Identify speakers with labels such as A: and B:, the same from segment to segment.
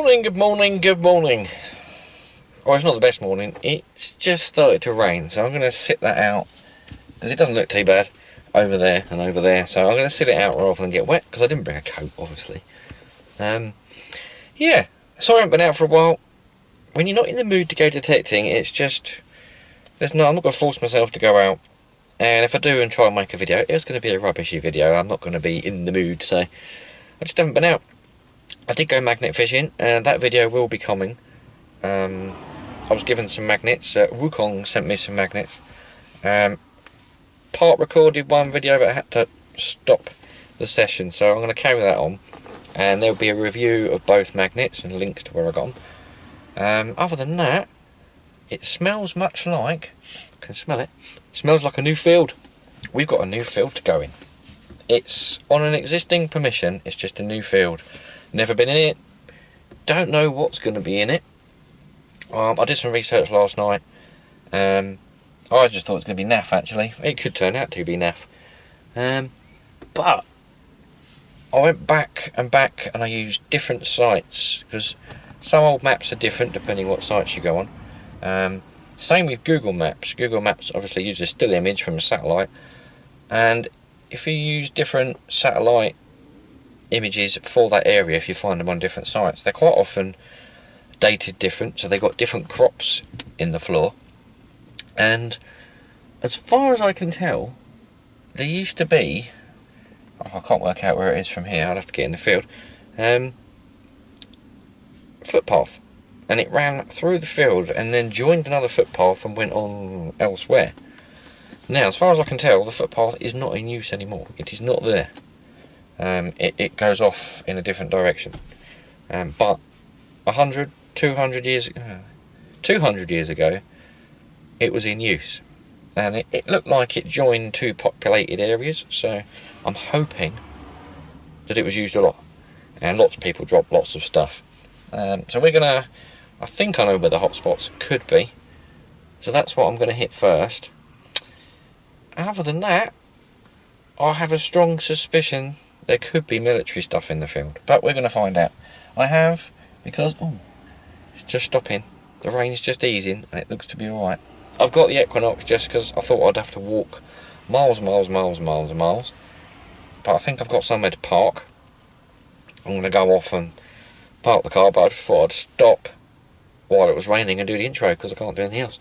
A: morning, good morning, good morning. Well, it's not the best morning. It's just started to rain, so I'm going to sit that out because it doesn't look too bad over there and over there. So I'm going to sit it out rather than get wet because I didn't bring a coat, obviously. Yeah, so I haven't been out for a while. When you're not in the mood to go detecting, it's just I'm not going to force myself to go out. And if I do and try and make a video, it's going to be a rubbishy video. I'm not going to be in the mood, so I just haven't been out. I did go magnet fishing, and that video will be coming. I was given some magnets. Wukong sent me some magnets. Part recorded one video, but I had to stop the session, so I'm going to carry that on. And there'll be a review of both magnets and links to where I got them. Other than that, it smells much like, I can smell it, smells like a new field. We've got a new field to go in. It's on an existing permission, it's just a new field. Never been in it, don't know what's going to be in it. I did some research last night. I just thought it was going to be naff, actually. It could turn out to be naff. But I went back and I used different sites, because some old maps are different depending what sites you go on. Same with Google Maps. Google Maps obviously uses a still image from a satellite, and if you use different satellite images for that area, if you find them on different sites, they're quite often dated different, so they've got different crops in the floor. And as far as I can tell, there used to be, I can't work out where it is from here, I'd have to get in the field, footpath, and it ran through the field and then joined another footpath and went on elsewhere. Now, as far as I can tell, the footpath is not in use anymore. It is not there. It goes off in a different direction. But 100, 200 years, 200 years ago, it was in use. And it looked like it joined two populated areas, so I'm hoping that it was used a lot. And lots of people dropped lots of stuff. So we're going to, I think I know where the hotspots could be. So that's what I'm going to hit first. Other than that, I have a strong suspicion there could be military stuff in the field, but we're going to find out. I have, because, it's just stopping, the rain's just easing, and it looks to be alright. I've got the Equinox just because I thought I'd have to walk miles, but I think I've got somewhere to park. I'm going to go off and park the car, but I just thought I'd stop while it was raining and do the intro, because I can't do anything else.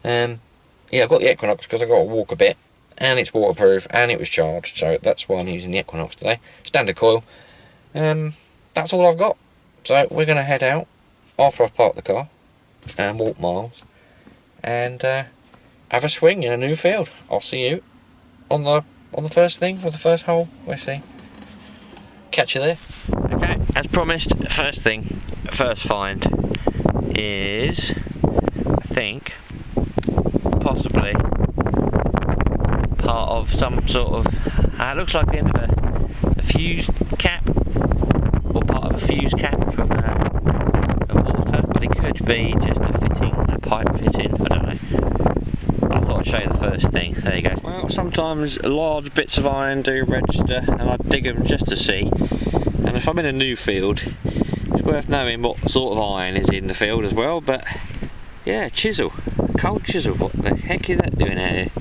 A: Yeah, I've got the Equinox because I've got to walk a bit, and it's waterproof, and it was charged, so that's why I'm using the Equinox today. Standard coil. That's all I've got. So we're going to head out after I've parked the car and walk miles and have a swing in a new field. I'll see you on the first thing, or the first hole. We'll see. Catch you there. Okay, as promised, first thing, first find is, I think, possibly part of some sort of, it looks like the end of a fused cap, or part of a fused cap from a water, but it could be just a pipe fitting, I don't know. I thought I'd show you the first thing. There you go. Well, sometimes large bits of iron do register, and I dig them just to see, and if I'm in a new field, it's worth knowing what sort of iron is in the field as well. But yeah, chisel, cold chisel, what the heck is that doing out here?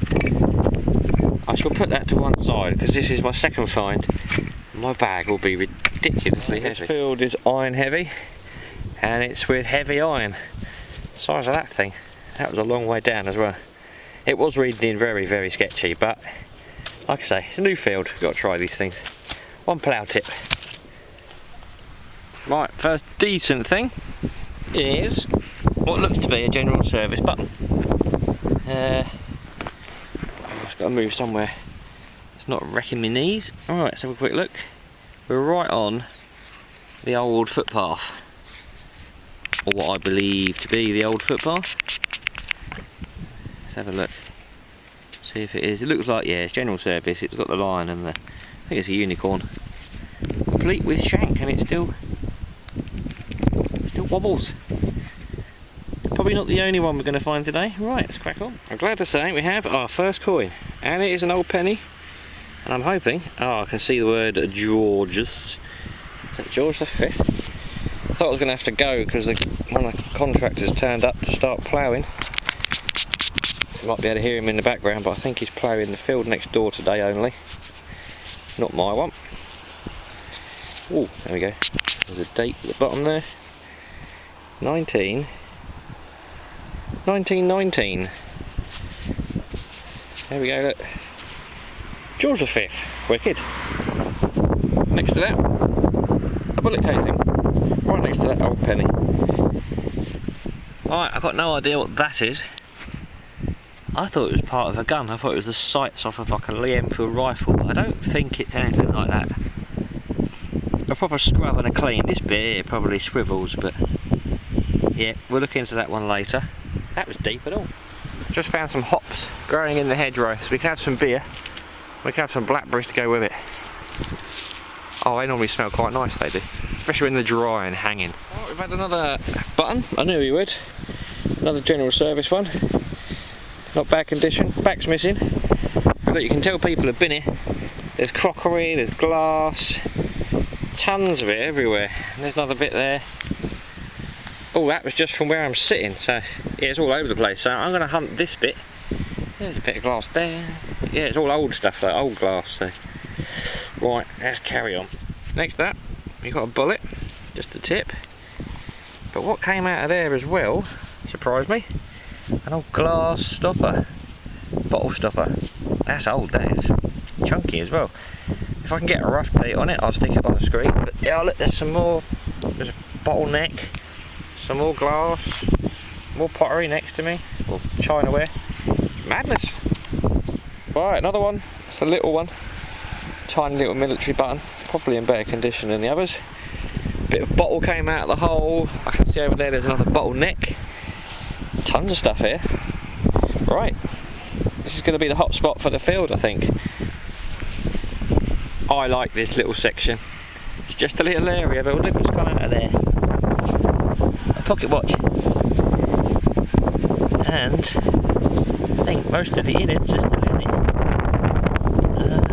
A: I shall put that to one side because this is my second find. My bag will be ridiculously heavy. This field is iron heavy, and it's with heavy iron. The size of that thing. That was a long way down as well. It was reading in very, very sketchy, but like I say, it's a new field. We've got to try these things. One plough tip. Right, first decent thing is what looks to be a general service button. I've got to move somewhere it's not wrecking my knees. Alright, let's have a quick look. We're right on the old footpath, or what I believe to be the old footpath. Let's have a look, see if it is. It looks like, yeah, it's general service. It's got the lion and the, I think it's a unicorn, complete with shank, and it still wobbles. Probably not the only one we're going to find today. Right, let's crack on. I'm glad to say we have our first coin, and it is an old penny, and I'm hoping, I can see the word George's. Is that George the 5th? thought I was going to have to go because one of the contractors turned up to start ploughing. You might be able to hear him in the background, but I think he's ploughing the field next door today only. Not my one. Oh, there we go. There's a date at the bottom there. 1919. There we go, look. George V. Wicked. Next to that, a bullet casing. Right next to that old penny. Alright, I've got no idea what that is. I thought it was part of a gun. I thought it was the sights off of like a Lee Enfield rifle, but I don't think it's anything like that. A proper scrub and a clean. This bit here probably swivels, but yeah, we'll look into that one later. That was deep at all. Just found some hops growing in the hedgerow, so we can have some beer. We can have some blackberries to go with it. Oh, they normally smell quite nice, they do. Especially when they're dry and hanging. Oh, we've had another button. I knew we would. Another general service one. Not bad condition. Back's missing. But look, you can tell people have been here. There's crockery, there's glass. Tons of it everywhere. And there's another bit there. Oh, that was just from where I'm sitting. So, yeah, it's all over the place. So I'm going to hunt this bit. There's a bit of glass there. Yeah, it's all old stuff, though. Old glass. So, right, let's carry on. Next to that, we've got a bullet. Just a tip. But what came out of there as well, surprised me. An old glass stopper, bottle stopper. That's old, that is. Chunky as well. If I can get a rough date on it, I'll stick it on the screen. But yeah, look, there's some more. There's a bottleneck, some more glass, more pottery next to me, or chinaware. Madness. Right, another one. It's a little one. Tiny little military button. Probably in better condition than the others. Bit of bottle came out of the hole. I can see over there there's another bottleneck. Tons of stuff here. Right, this is going to be the hot spot for the field, I think. I like this little section. It's just a little area, but look what's come out of there. A pocket watch. And I think most of the innards are still in it.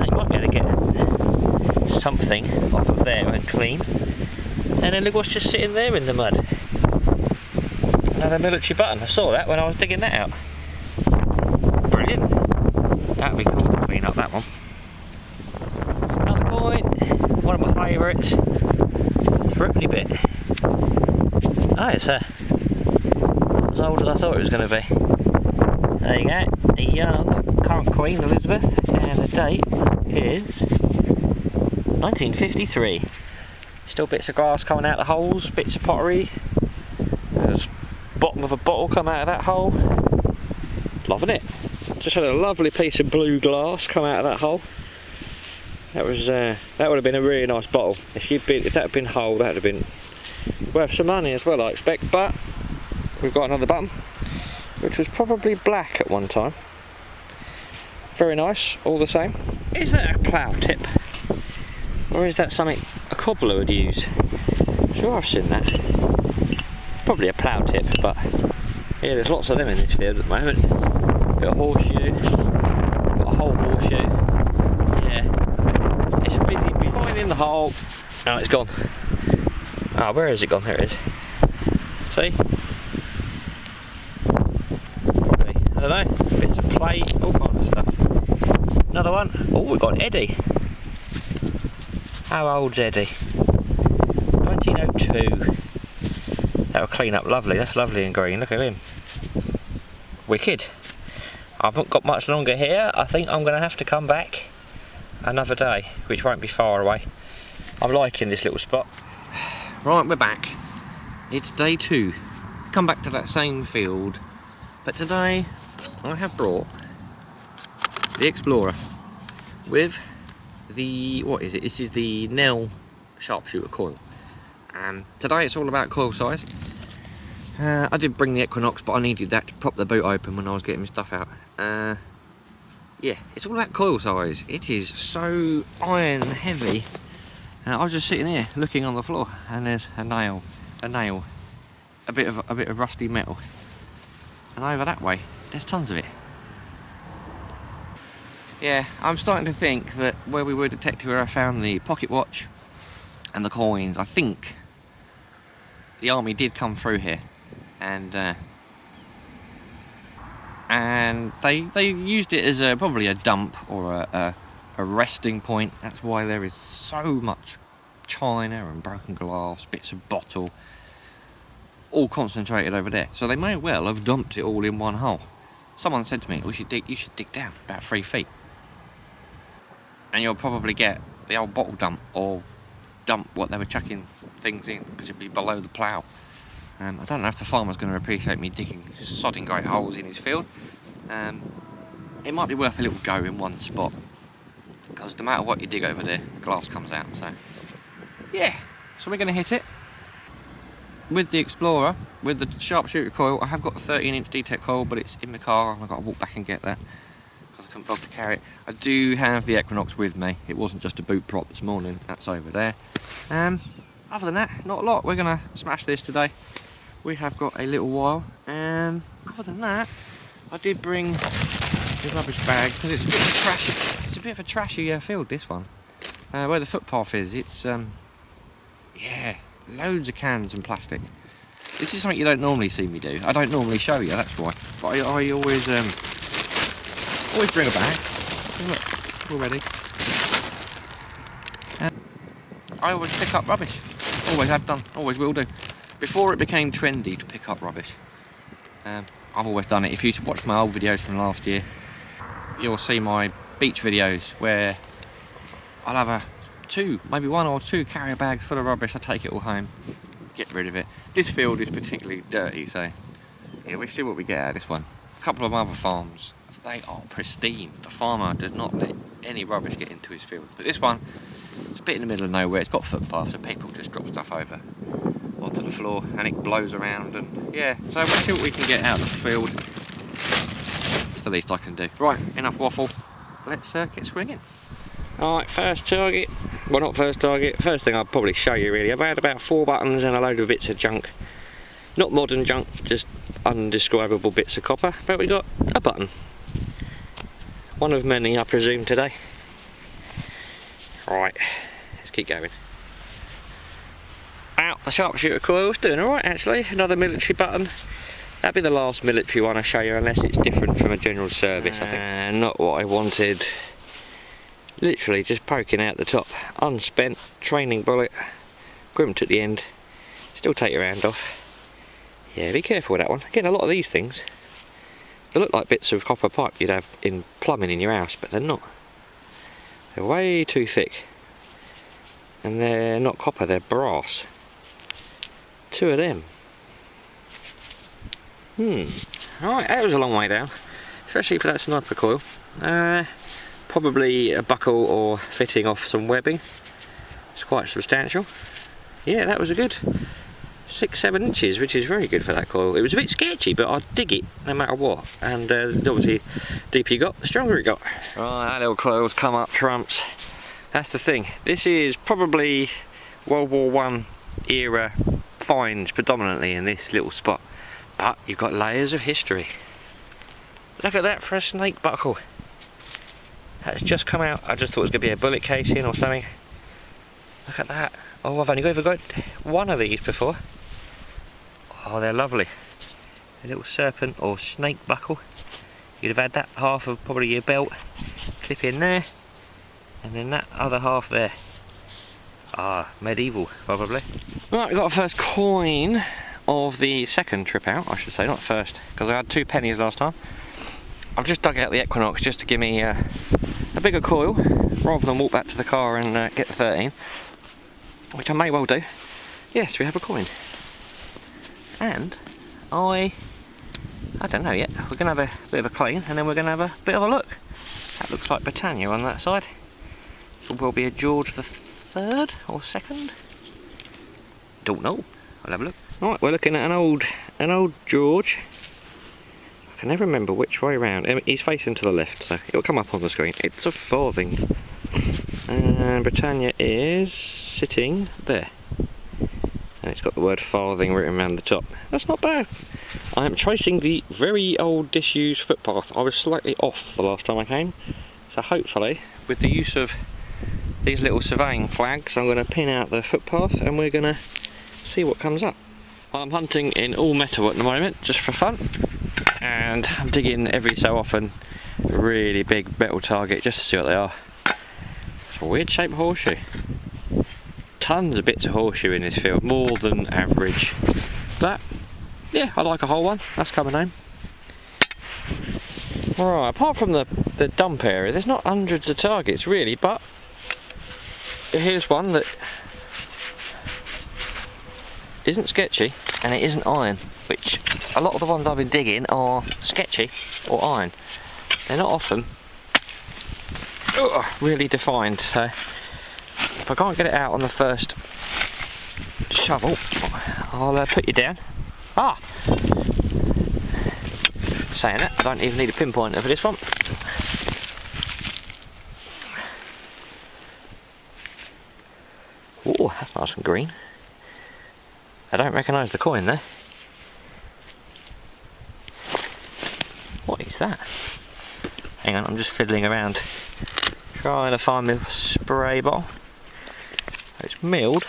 A: You might be able to get something off of there and clean. And then look what's just sitting there in the mud. Another military button. I saw that when I was digging that out. Brilliant. That'd be cool to clean up that one. Another coin. One of my favourites. Threepenny bit. Oh, it's as old as I thought it was going to be. There you go. A young current Queen Elizabeth, and the date is 1953. Still bits of glass coming out the holes, bits of pottery. There's bottom of a bottle come out of that hole. Loving it. Just had a lovely piece of blue glass come out of that hole. That was that would have been a really nice bottle. If that had been whole, that would have been worth some money as well, I expect. But we've got another button, which was probably black at one time. Very nice, all the same. Is that a plough tip? Or is that something a cobbler would use? I'm sure I've seen that. Probably a plough tip, but yeah, there's lots of them in this field at the moment. Got a horseshoe, got a whole horseshoe. Yeah, it's busy finding the hole. Oh, it's gone. Ah, where has it gone? There it is. See? Probably, I don't know, bits of plate, all kinds of stuff. Another one. Oh, we've got Eddie. How old's Eddie? 1902. That'll clean up lovely. That's lovely and green. Look at him. Wicked. I haven't got much longer here. I think I'm going to have to come back another day, which won't be far away. I'm liking this little spot. Right, we're back. It's day 2. Come back to that same field, but today I have brought the Explorer with the, what is it? This is the Nell sharpshooter coil. Today it's all about coil size. I did bring the Equinox, but I needed that to prop the boot open when I was getting my stuff out. Yeah, it's all about coil size. It is so iron heavy. I was just sitting here looking on the floor, and there's a nail, a bit of rusty metal, and over that way there's tons of it. Yeah, I'm starting to think that where we were detected, where I found the pocket watch and the coins, I think the army did come through here, and they used it as probably a dump or a resting point. That's why there is so much china and broken glass, bits of bottle, all concentrated over there. So they may well have dumped it all in one hole. Someone said to me, you should dig down about 3 feet, and you'll probably get the old bottle dump, or dump what they were chucking things in, because it'd be below the plough. I don't know if the farmer's going to appreciate me digging sodding great holes in his field. It might be worth a little go in one spot, because no matter what you dig over there, glass comes out. So yeah, so we're going to hit it with the Explorer, with the sharpshooter coil. I have got a 13-inch D-Tech coil, but it's in the car. I've got to walk back and get that because I couldn't bother to carry it. I do have the Equinox with me. It wasn't just a boot prop this morning. That's over there. Other than that, not a lot. We're going to smash this today. We have got a little while. Other than that, I did bring the rubbish bag because it's a bit of a trashy. It's a bit of a trashy field, this one. Where the footpath is, it's yeah, loads of cans and plastic. This is something you don't normally see me do. I don't normally show you, that's why. But I always bring a bag. Look, already. I always pick up rubbish. Always have done. Always will do. Before it became trendy to pick up rubbish, I've always done it. If you watch my old videos from last year, you'll see my beach videos where I'll have maybe one or two carrier bags full of rubbish. I take it all home, get rid of it. This field is particularly dirty, so yeah, we see what we get out of this one. A couple of other farms, they are pristine. The farmer does not let any rubbish get into his field. But this one, it's a bit in the middle of nowhere. It's got footpaths, so people just drop stuff over onto the floor, and it blows around. And yeah, so we'll see what we can get out of the field. It's the least I can do. Right, enough waffle. Let's get swinging. Alright, first target. Well, not first target. First thing I'll probably show you really. I've had about 4 buttons and a load of bits of junk. Not modern junk, just undescribable bits of copper. But we got a button. One of many, I presume, today. Right, let's keep going. Out the sharpshooter coil's doing alright actually. Another military button. That'll be the last military one I show you, unless it's different from a general service, I think. Not what I wanted. Literally just poking out the top. Unspent training bullet. Grimped at the end. Still take your hand off. Yeah, be careful with that one. Again, a lot of these things, they look like bits of copper pipe you'd have in plumbing in your house, but they're not. They're way too thick. And they're not copper, they're brass. 2 of them. Alright, that was a long way down. Especially for that sniper coil. Probably a buckle or fitting off some webbing. It's quite substantial. Yeah, that was a good 6-7 inches, which is very good for that coil. It was a bit sketchy, but I'd dig it no matter what. And obviously, the deeper you got, the stronger it got. Right, that little coil's come up trumps. That's the thing. This is probably World War I era finds predominantly in this little spot. But you've got layers of history. Look at that for a snake buckle. That's just come out. I just thought it was going to be a bullet casing or something. Look at that. Oh, I've only ever got one of these before. Oh, they're lovely. A little serpent or snake buckle. You'd have had that half of probably your belt. Clip in there. And then that other half there. Ah, medieval, probably. Right, we got our first coin of the second trip out, I should say, not first, because I had 2 pennies last time. I've just dug out the Equinox just to give me a bigger coil, rather than walk back to the car and get the 13, which I may well do. Yes, we have a coin. And I don't know yet. We're going to have a bit of a clean, and then we're going to have a bit of a look. That looks like Britannia on that side. It will be a George the 3rd or 2nd. Don't know. I'll have a look. Right, we're looking at an old George. I can never remember which way round. He's facing to the left, so it'll come up on the screen. It's a farthing. And Britannia is sitting there. And it's got the word farthing written around the top. That's not bad. I am tracing the very old disused footpath. I was slightly off the last time I came. So hopefully, with the use of these little surveying flags, I'm going to pin out the footpath and we're going to see what comes up. I'm hunting in all metal at the moment, just for fun, and I'm digging every so often a really big metal target just to see what they are. It's a weird shaped horseshoe. Tons of bits of horseshoe in this field, more than average. But yeah, I like a whole one, that's coming home. Right, apart from the dump area, there's not hundreds of targets really, but here's one that isn't sketchy and it isn't iron, which a lot of the ones I've been digging are sketchy or iron. They're not often really defined, so if I can't get it out on the first shovel, I'll put you down. Ah! Saying that, I don't even need a pinpointer for this one. Oh, that's nice and green. I don't recognise the coin there. What is that? Hang on, I'm just fiddling around trying to find my spray bottle. It's milled.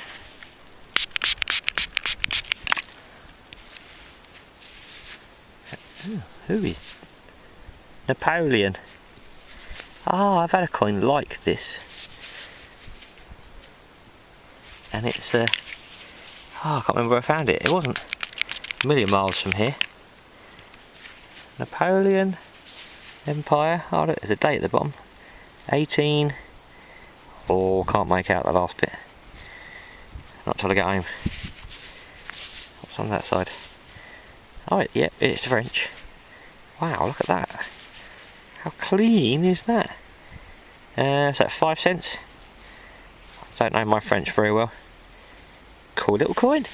A: Who is Napoleon? Ah, I've had a coin like this, and it's I can't remember where I found it. It wasn't a million miles from here. Napoleon Empire. Oh, there's a date at the bottom. 18. Oh, can't make out the last bit. Not till I get home. What's on that side? Oh, yeah, it's French. Wow, look at that. How clean is that? So 5 cents. I don't know my French very well. Cool little coin.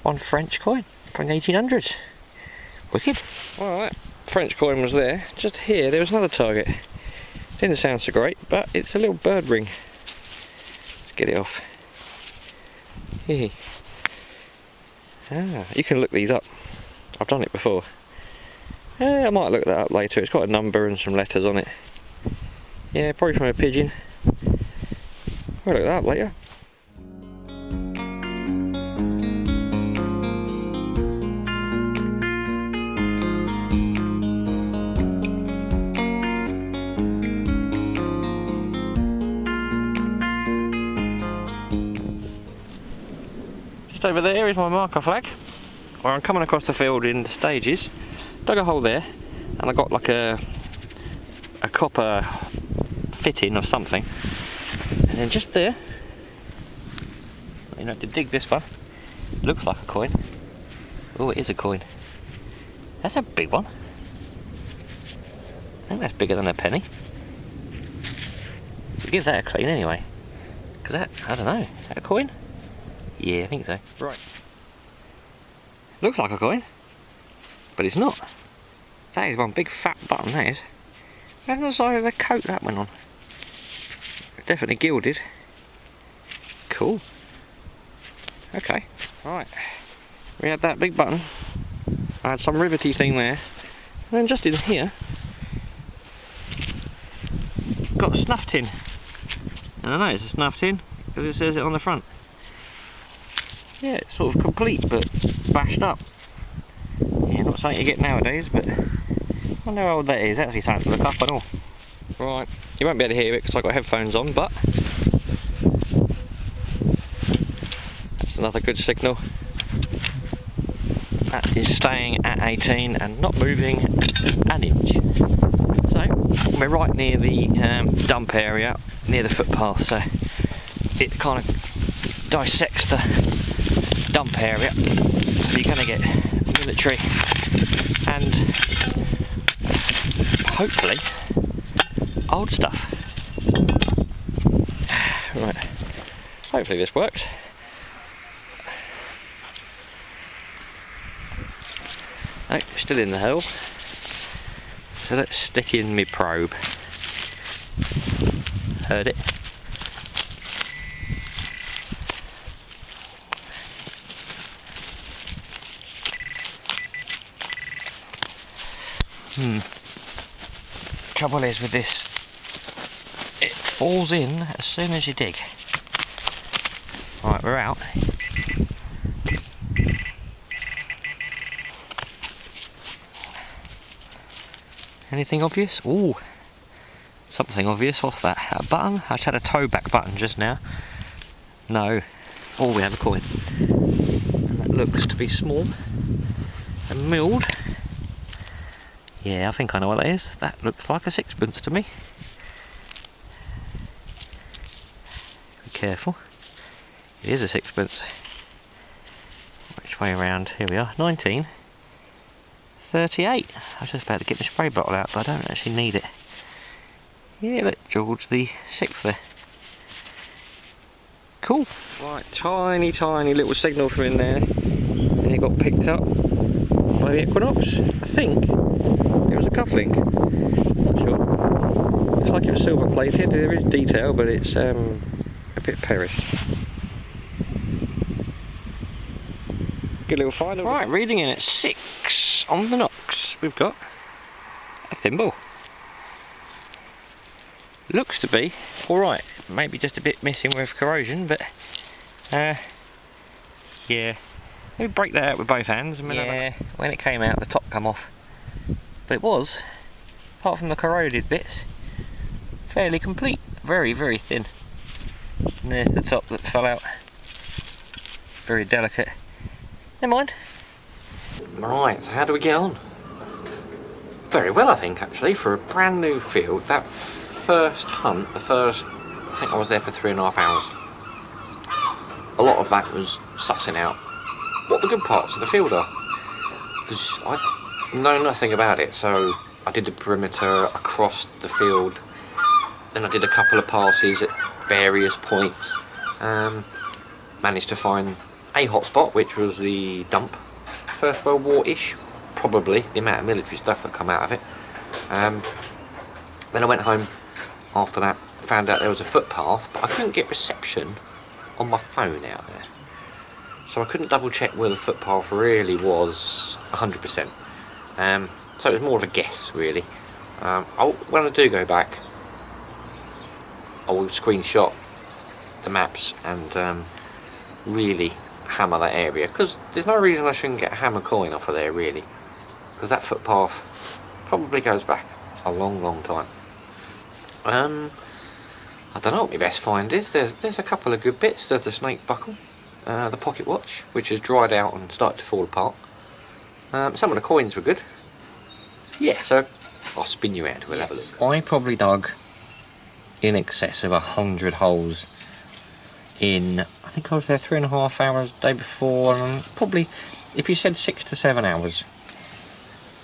A: One French coin from 1800s. Wicked. Well, that French coin was there. Just here, there was another target. Didn't sound so great, but it's a little bird ring. Let's get it off. Hey. Ah, you can look these up. I've done it before. Yeah, I might look that up later. It's got a number and some letters on it. Yeah, probably from a pigeon. We'll look that up later. Just over there is my marker flag, where I'm coming across the field in stages. Dug a hole there, and I got like a copper fitting or something, and then just there, you know, to dig this one. Looks like a coin. Oh, it is a coin. That's a big one. I think that's bigger than a penny. We'll give that a clean anyway, because that, I don't know, is that a coin? Yeah, I think so. Right. Looks like a coin, but it's not. That is one big fat button, that is. That's the side of the coat that went on. Definitely gilded. Cool. Okay. Right. We had that big button. I had some rivety thing there. And then just in here, got a snuff tin. And I know it's a snuff tin because it says it on the front. Yeah, it's sort of complete but bashed up. Yeah, not something you get nowadays, but I wonder how old that is. That's actually something to look up and all. Right, you won't be able to hear it because I've got headphones on, but that's another good signal. That is staying at 18 and not moving an inch. So we're right near the dump area, near the footpath, so it kind of dissects the dump area, so you're going to get military and hopefully old stuff. Right, hopefully this works. No, still in the hole, so let's stick in my probe. Heard it. Trouble is with this, it falls in as soon as you dig. Right, we're out.
B: Anything obvious? Ooh, something obvious. What's that? A button? I just had a toe back button just now. No. Oh, we have a coin. And that looks to be small and milled. Yeah, I think I know what that is. That looks like a sixpence to me. Be careful. It is a sixpence. Which way around? Here we are. 1938. I was just about to get the spray bottle out, but I don't actually need it. Yeah, look, George the 6th there. Cool. Right, tiny little signal from in there, and it got picked up by the Equinox. I think it was a cufflink. Not sure. Looks like it was silver plated. There is detail, but it's a bit perished. Good little find. Right, reading in at 6 on the Nox. We've got a thimble. Looks to be alright, maybe just a bit missing with corrosion, but yeah, let me break that out with both hands. Yeah, when it came out the top come off, but it was, apart from the corroded bits, fairly complete. Very thin, and there's the top that fell out, very delicate. Never mind.
A: Right, so how do we get on? Very well, I think, actually, for a brand new field. That first hunt, I think I was there for 3.5 hours. A lot of that was sussing out what the good parts of the field are, because I know nothing about it. So I did the perimeter across the field, then I did a couple of passes at various points, managed to find a hotspot, which was the dump, First World War-ish, probably, the amount of military stuff that come out of it. Then I went home after that, found out there was a footpath, but I couldn't get reception on my phone out there, so I couldn't double check where the footpath really was 100%. So it was more of a guess, really. When I do go back, I will screenshot the maps and really hammer that area, because there's no reason I shouldn't get a hammer coin off of there, really, because that footpath probably goes back a long time. I don't know what my best find is. There's a couple of good bits. There's the snake buckle, the pocket watch, which has dried out and started to fall apart. Some of the coins were good. Yeah, so I'll spin you out. We'll have a look. I probably dug in excess of 100 holes in, I think I was there 3.5 hours the day before, and probably, if you said 6 to 7 hours,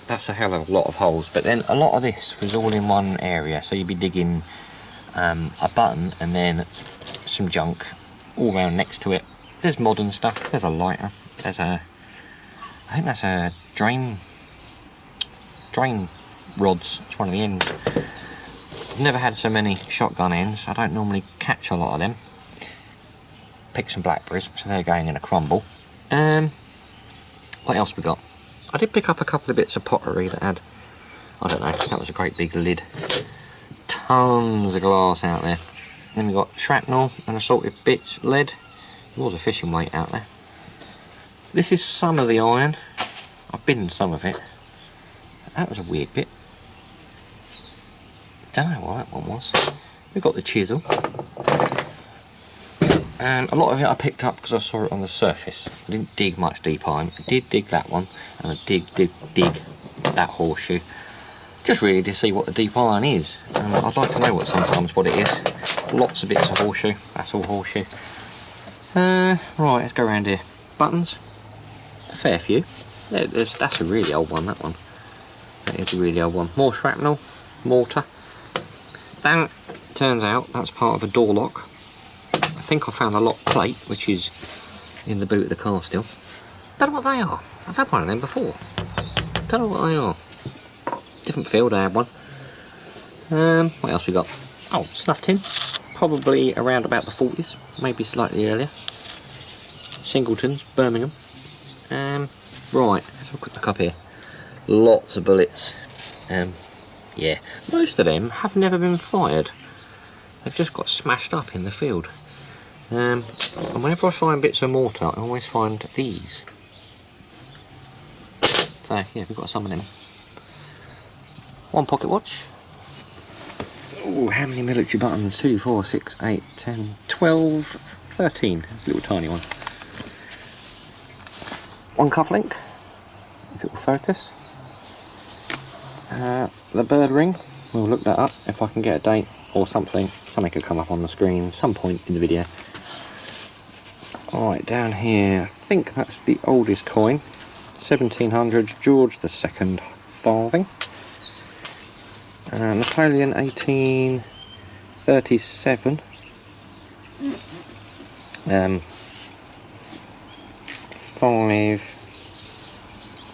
A: that's a hell of a lot of holes. But then a lot of this was all in one area, so you'd be digging a button and then some junk all around next to it. There's modern stuff, there's a lighter, there's a, I think that's a drain rods, it's one of the ends. I've never had so many shotgun ends, I don't normally catch a lot of them. Pick some blackberries, so they're going in a crumble. What else we got? I did pick up a couple of bits of pottery that had, I don't know, that was a great big lid. Tons of glass out there. Then we got shrapnel and assorted bits, lead. There was a fishing weight out there. This is some of the iron. I've binned some of it. That was a weird bit. Don't know what that one was. We've got the chisel. And a lot of it I picked up because I saw it on the surface. I didn't dig much deep iron. I did dig that one, and I dig that horseshoe. Just really to see what the deep iron is. I'd like to know sometimes what it is. Lots of bits of horseshoe. That's all horseshoe. Right, let's go around here. Buttons. A fair few. That's a really old one, that one. That is a really old one. More shrapnel. Mortar. That turns out that's part of a door lock. I think I found a lock plate, which is in the boot of the car still. Don't know what they are. I've had one of them before. Don't know what they are. Different field, I had one. What else we got? Oh, snuff tin. Probably around about the 40s, maybe slightly earlier. Singletons, Birmingham. Right, let's have a quick look up here. Lots of bullets. Yeah, most of them have never been fired. They've just got smashed up in the field. And whenever I find bits of mortar, I always find these. So yeah, we've got some of them.
B: One pocket watch. Oh, how many military buttons? 2, 4, 6, 8, 10, 12, 13. It's a little tiny one. One cufflink, if it will focus. The bird ring, we'll look that up if I can get a date or something. Something could come up on the screen some point in the video. Alright, down here, I think that's the oldest coin. 1700s, George II farthing. Napoleon 1837.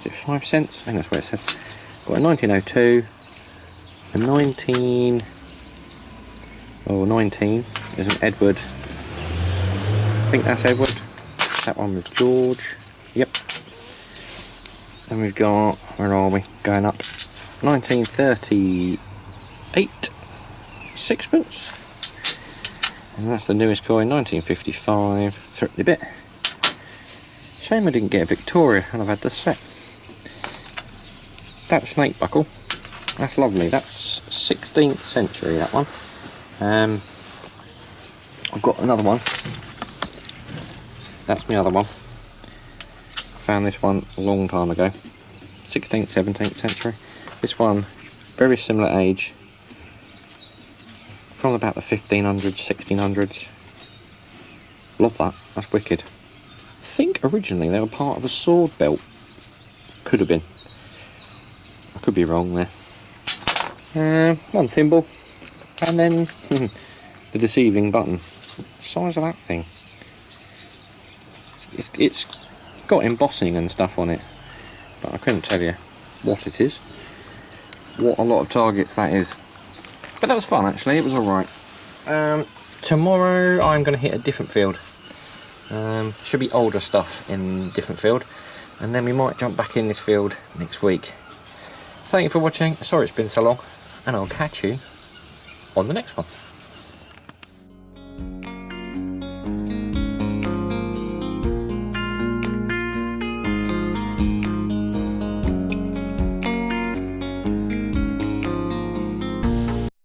B: 5 cents? I think that's what it said. Got a 1902, a 19, there's an Edward. I think that's Edward. That one was George. Yep. Then we've got, where are we? Going up. 1938, sixpence. And that's the newest coin, 1955, thrifty bit. Shame I didn't get a Victoria and I've had the set. That snake buckle, that's lovely. That's 16th century, that one. I've got another one. That's my other one. Found this one a long time ago. 16th, 17th century. This one, very similar age. From about the 1500s, 1600s. Love that, that's wicked. I think originally they were part of a sword belt. Could have been. I could be wrong there. One thimble. And then the deceiving button. Size of that thing. It's got embossing and stuff on it. But I couldn't tell you what it is. What a lot of targets that is. But that was fun actually, it was alright. Tomorrow I'm going to hit a different field. Should be older stuff in different field. And then we might jump back in this field next week. Thank you for watching, sorry it's been so long. And I'll catch you on the next one.